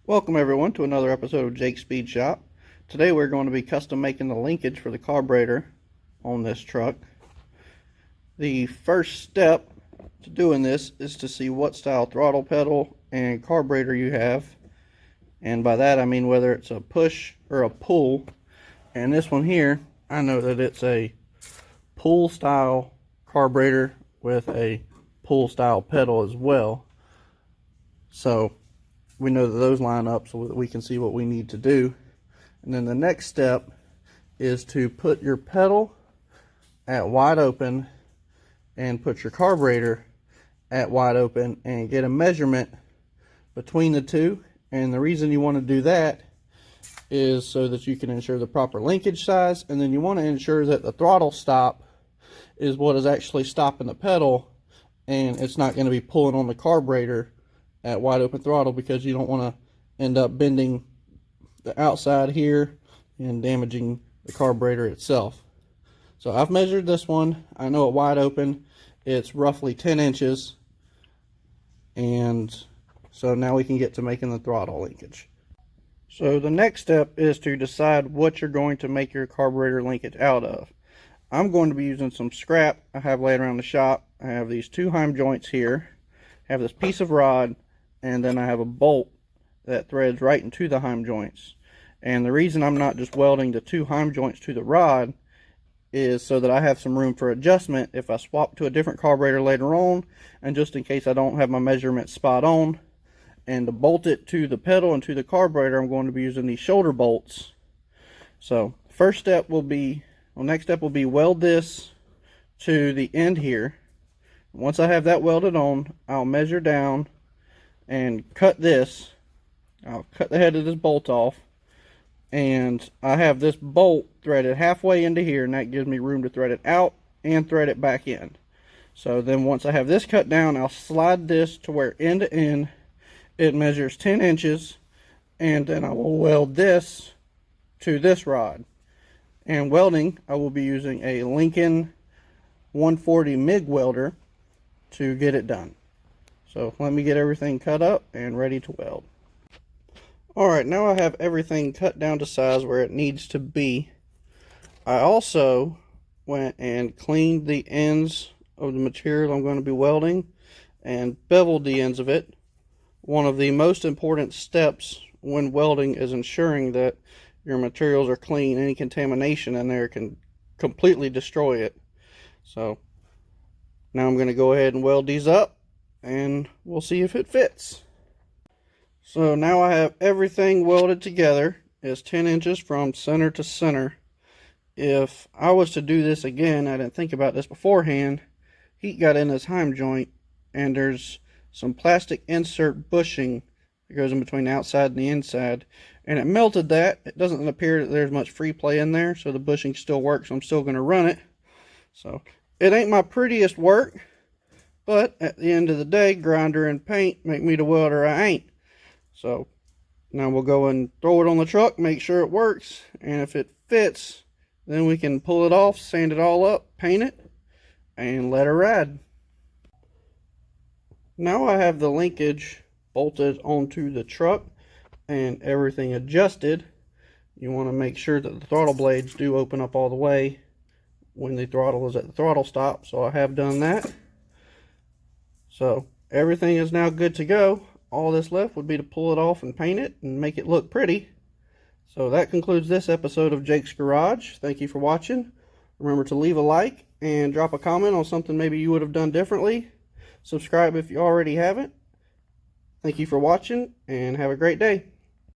Welcome everyone to another episode of Jake's Speed Shop. Today we're going to be custom making the linkage for the carburetor on this truck. The first step to doing this is to see what style throttle pedal and carburetor you have. And by that I mean whether it's a push or a pull. And this one here, I know that it's a pull style carburetor with a pull style pedal as well. So we know that those line up so that we can see what we need to do. And then the next step is to put your pedal at wide open and put your carburetor at wide open and get a measurement between the two. And the reason you want to do that is so that you can ensure the proper linkage size, and then you want to ensure that the throttle stop is what is actually stopping the pedal and it's not going to be pulling on the carburetor at wide open throttle, because you don't want to end up bending the outside here and damaging the carburetor itself. So I've measured this one. I know at wide open it's roughly 10 inches, and so now we can get to making the throttle linkage. So the next step is to decide what you're going to make your carburetor linkage out of. I'm going to be using some scrap I have laying around the shop. I have these two heim joints here, I have this piece of rod, and then I have a bolt that threads right into the heim joints. And the reason I'm not just welding the two heim joints to the rod is so that I have some room for adjustment if I swap to a different carburetor later on, and just in case I don't have my measurements spot on. And to bolt it to the pedal and to the carburetor, I'm going to be using these shoulder bolts. So next step will be weld this to the end here. Once I have that welded on, I'll measure down and cut this. I'll cut the head of this bolt off, and I have this bolt threaded halfway into here, and that gives me room to thread it out and thread it back in. So then once I have this cut down, I'll slide this to where end to end it measures 10 inches, and then I will weld this to this rod. And welding, I will be using a Lincoln 140 MIG welder to get it done. So let me get everything cut up and ready to weld. Alright, now I have everything cut down to size where it needs to be. I also went and cleaned the ends of the material I'm going to be welding and beveled the ends of it. One of the most important steps when welding is ensuring that your materials are clean. Any contamination in there can completely destroy it. So now I'm going to go ahead and weld these up, and we'll see if it fits. So now I have everything welded together. It's 10 inches from center to center. If I was to do this again, I didn't think about this beforehand, heat got in this heim joint, and there's some plastic insert bushing that goes in between the outside and the inside, and it melted that. It doesn't appear that there's much free play in there, so the bushing still works. So I'm still going to run it. So it ain't my prettiest work, but at the end of the day, grinder and paint make me the welder I ain't. So now we'll go and throw it on the truck, make sure it works, and if it fits, then we can pull it off, sand it all up, paint it, and let her ride. Now I have the linkage bolted onto the truck and everything adjusted. You want to make sure that the throttle blades do open up all the way when the throttle is at the throttle stop, so I have done that. So everything is now good to go. All this left would be to pull it off and paint it and make it look pretty. So that concludes this episode of Jake's Garage. Thank you for watching. Remember to leave a like and drop a comment on something maybe you would have done differently. Subscribe if you already haven't. Thank you for watching, and have a great day.